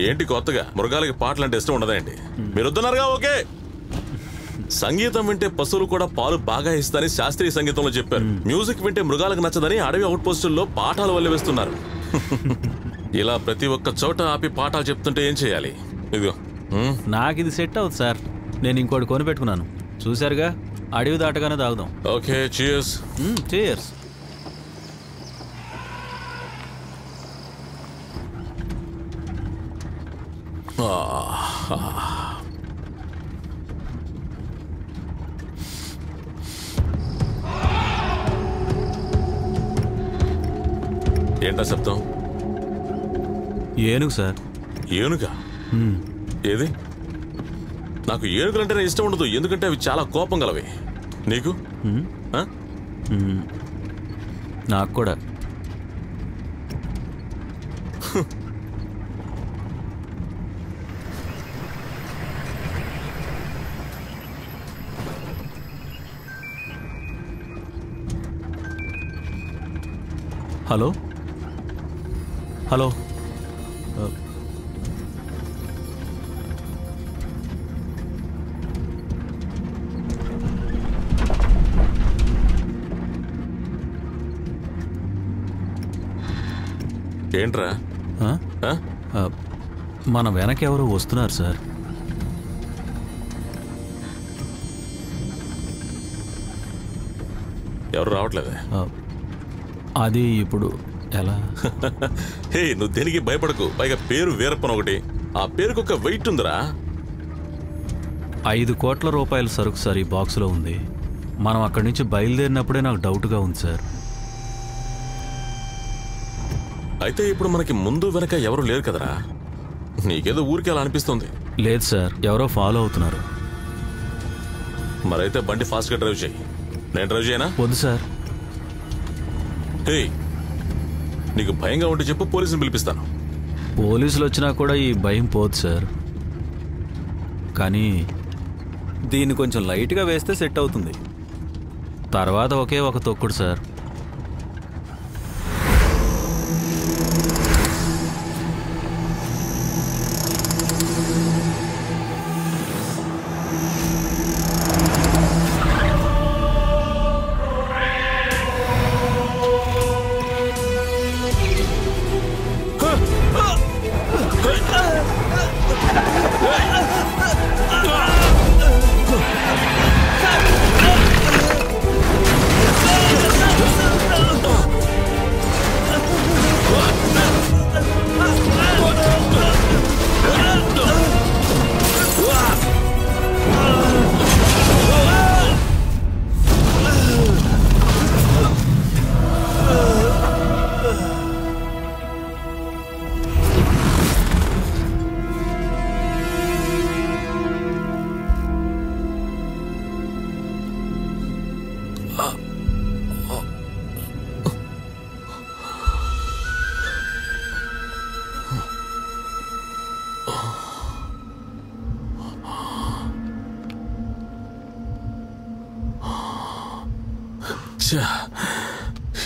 ఏంటి కొత్తగా మృగాలకి పాటలు అంటే ఇష్టం ఉండదండి? మీరు వద్దన్నారుగా. ఓకే, సంగీతం వింటే పశువులు కూడా పాలు బాగా ఇస్తారని శాస్త్రీయ సంగీతంలో చెప్పారు. మ్యూజిక్ వింటే మృగాలకు నచ్చదని అడవి అవుట్ పోస్టుల్లో పాఠాలు వల్లవేస్తున్నారు. ఇలా ప్రతి ఒక్క చోట ఆపి పాఠాలు చెప్తుంటే ఏం చేయాలి? ఇదిగో నాకు ఇది సెట్ అవుతుంది సార్. నేను ఇంకోటి కొనిపెట్టుకున్నాను, చూశారుగా. అడవి దాటగానే తాగుదాం. Okay, cheers. చీర్స్. ఏంటా శబ్దం? ఏనుగు సార్. ఏనుగా? ఏది? నాకు ఏనుగులంటేనే ఇష్టం ఉండదు, ఎందుకంటే అవి చాలా కోపం గలవి. నీకు? నాకు కూడా. హలో హలో, ఏంట్రా? మన వెనకెవరో వస్తున్నారు సార్. ఎవరు రావట్లేదే? అది ఇప్పుడు ఎలా? హే, నువ్వు దేనికి భయపడకు. పైగా పేరు వీరప్పన్ ఒకటి. ఆ పేరుకు ఒక వెయిట్ ఉందిరా. 5 కోట్ల రూపాయల సరుకు సార్ ఈ బాక్స్లో ఉంది. మనం అక్కడి నుంచి బయలుదేరినప్పుడే నాకు డౌట్గా ఉంది సార్. అయితే ఇప్పుడు మనకి ముందు వెనక ఎవరు లేరు కదరా? నీకేదో ఊరికి అలా అనిపిస్తుంది. లేదు సార్, ఎవరో ఫాలో అవుతున్నారు. మరైతే బండి ఫాస్ట్గా డ్రైవ్ చేయి. నేను డ్రైవ్ చేయనా? వద్దు సార్. హే, నీకు భయంగా ఉంటే చెప్పు, పోలీసుని పిలిపిస్తాను. పోలీసులు వచ్చినా కూడా ఈ భయం పోదు సార్. కానీ దీన్ని కొంచెం లైట్గా వేస్తే సెట్ అవుతుంది. తర్వాత ఒకే ఒక తొక్కుడు సార్.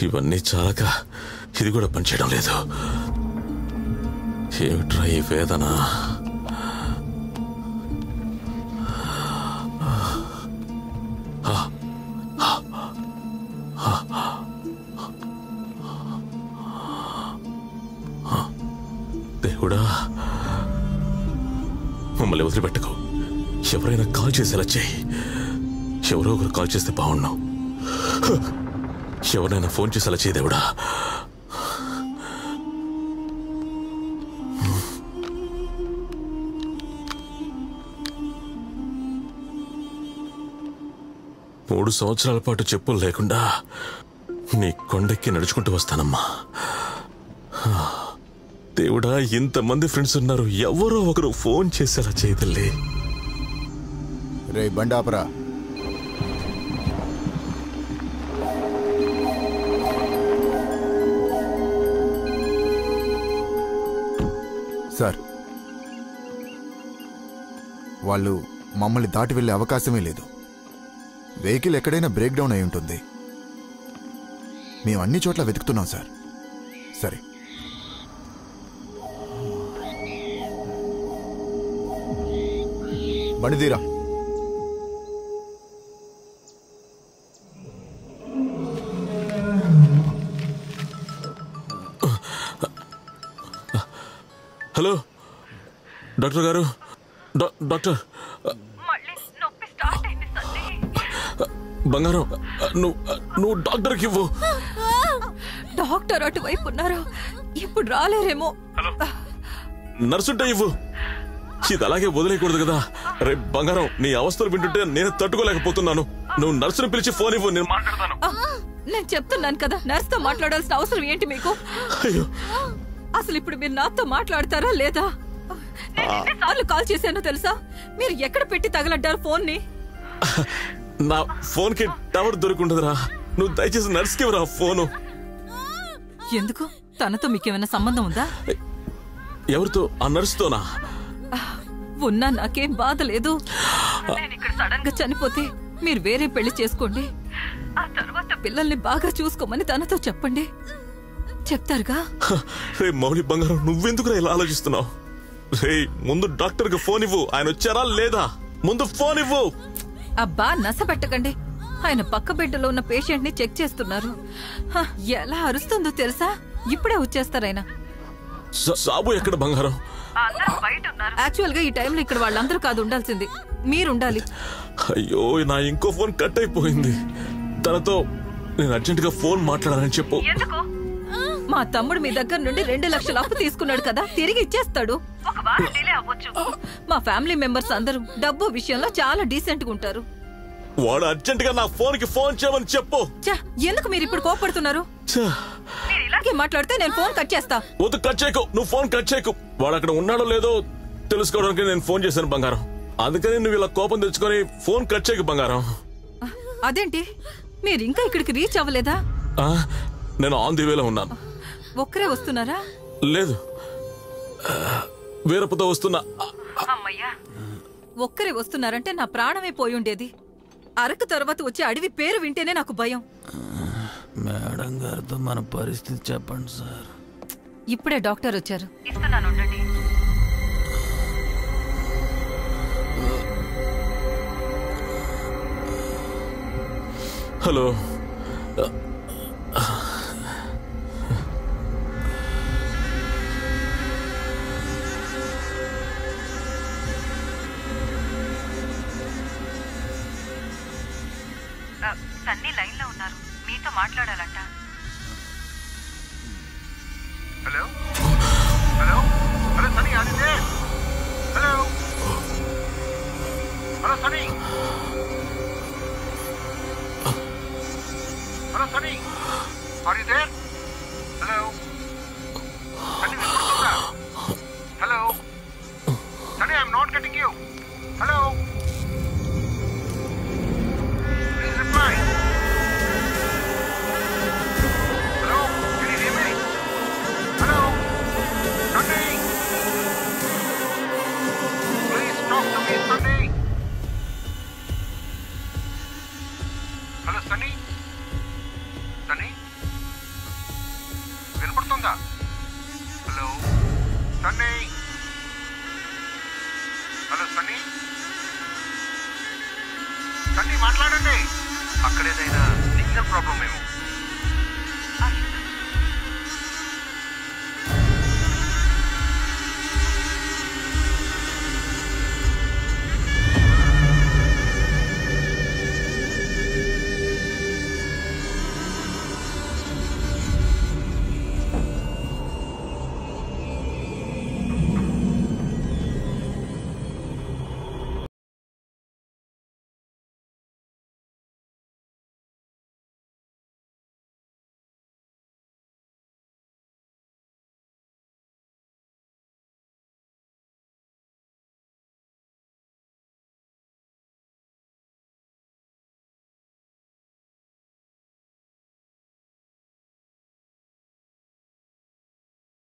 ఇవన్నీ చాలక ఇది కూడా పనిచేయడం లేదు. ఏమిట్రా ఈ వేదన? దేవుడా, మమ్మల్ని వదిలిపెట్టకు. ఎవరైనా కాల్ చేసేలా చేయి. ఎవరో ఒకరు కాల్ చేస్తే బాగున్నావు. ఎవరైనా ఫోన్ చేసేలా చేయి దేవుడా. మూడు సంవత్సరాల పాటు చెప్పులు లేకుండా నీ కొండెక్కి నడుచుకుంటూ వస్తానమ్మా. దేవుడా, ఇంతమంది ఫ్రెండ్స్ ఉన్నారు, ఎవరో ఒకరు ఫోన్ చేసేలా చేయతల్లి. రే బండాపరా, సార్ వాళ్ళు మమ్మల్ని దాటి వెళ్ళే అవకాశమే లేదు. వెహికల్ ఎక్కడైనా బ్రేక్ డౌన్ అయి ఉంటుంది. మేము అన్ని చోట్ల వెతుకుతున్నాం సార్. సరే, బండిదీరా. హలో డాక్టర్ గారు. డాక్టర్ బంగారం, నువ్వు డాక్టర్కి ఇవ్వు. డాక్టర్ అటువైపు ఉన్నారు, ఇప్పుడు రాలేరేమో. నర్సుంటే ఇవ్వు. ఇది అలాగే వదిలేయకూడదు కదా. రే బంగారం, నీ అవస్థలు వింటుంటే నేను తట్టుకోలేకపోతున్నాను. నువ్వు నర్సుని పిలిచి ఫోన్ ఇవ్వు, నేను మాట్లాడతాను. నేను చెప్తున్నాను కదా, నర్సుతో మాట్లాడాల్సిన అవసరం ఏంటి మీకు? అయ్యో, అసలు ఇప్పుడు మీరు నాతో మాట్లాడతారా లేదా? ఎన్నిసార్లు కాల్ చేశానో తెలుసా? మీరు ఎక్కడ పెట్టి తగలడ్డారు ఫోన్ ని? నా ఫోన్ కి టవర్ దొరుకుంటుందిరా. నువ్వు దయచేసి నర్స్కి ఇవ్వరా ఫోను. ఎందుకు? తనతో మీకేమైనా సంబంధం ఉందా? ఎవరితో? ఆ నర్సుతోనా? ఉన్నా నాకేం బాధ లేదు. నేను ఇక్కడ సడన్ గా చనిపోతే మీరు వేరే పెళ్లి చేసుకోండి, ఆ తర్వాత పిల్లల్ని బాగా చూసుకోమని తనతో చెప్పండి. చెప్తారుగా? రే మౌలి బంగారం, నువ్వెందుకురా ఇలా ఆలోచిస్తున్నావు? రే ముందు డాక్టర్ కి ఫోన్ ఇవ్వు. ఆయన వచ్చారా లేదా? ముందు ఫోన్ ఇవ్వు. అబ్బా నసపెట్టకండి. ఆయన పక్క బెడ్లో ఉన్న పేషెంట్ ని చెక్ చేస్తున్నారు. ఎలా అరుస్తుందో తెలుసా? ఇప్పుడే వచ్చేస్తారాయన. సాబు ఎక్కడ బంగారం? యాక్చువల్ గా ఈ టైంలో ఇక్కడ వాళ్ళందరూ కాదు ఉండాల్సింది, మీరుండాలి. అయ్యో, నా ఇంకో ఫోన్ కట్ అయిపోయింది. తనతో నేను అర్జెంట్ గా ఫోన్ మాట్లాడాలని చెప్పు. మా తమ్ముడు మీ దగ్గర నుండి 2 లక్షల అప్పు తీసుకున్నాడు కదా, తిరిగి ఇచ్చేస్తాడు. మా ఫ్యామిలీ మెంబర్స్ అందరూ డబ్బు విషయంలో చాలా డీసెంట్ గా ఉంటారు. వాడు అర్జెంట్ గా నా ఫోన్ కి ఫోన్ చేయమని చెప్పు. ఎందుకు మీరు ఇప్పుడు కోపడుతున్నారు? మీరు ఇలాగే మాట్లాడితే నేను ఫోన్ కట్ చేస్తా. వద్దు, కట్ చేయకు. నువ్వు ఫోన్ కట్ చేయకు. వాడు అక్కడ ఉన్నాడో లేదో తెలుసుకోవడానికి నేను ఫోన్ చేశాను బంగారం. అందుకని నువ్వు ఇలా కోపం తెచ్చుకొని ఫోన్ కట్ చేయకు బంగారం. అదేంటి, మీరు ఇంకా ఇక్కడికి రీచ్ అవ్వలేదా? నేను ఆన్ ది వేలో ఉన్నాను. ఒక్కరే వస్తున్నారా? లేదు, వేరపుతో వస్తున్నా. ఒక్కరే వస్తున్నారంటే నా ప్రాణమే పోయి ఉండేది. అరకు తర్వాత వచ్చే అడవి పేరు వింటేనే నాకు భయం. మేడం గారితో మన పరిస్థితి చెప్పండి సార్. ఇప్పుడే డాక్టర్ వచ్చారు. హలో, సన్నీ లైన్ లో ఉన్నారు, మీతో మాట్లాడాలంట. Hello hello hello Sunny, are you there? Hello hello Sunny, hello Sunny, are you there? Hello Sunny, వినిపిస్తుందా? Hello Sunny, I'm not getting you. Hello please reply. Hello, can you hear me? Hello Sunny, please talk to me Sunny. Hello Sunny, Sunny వినపడుతుందా? Hello Sunny, hello Sunny, Sunny మాట్లాడండి. అక్కడ ఏదైనా signal problem ఏమో.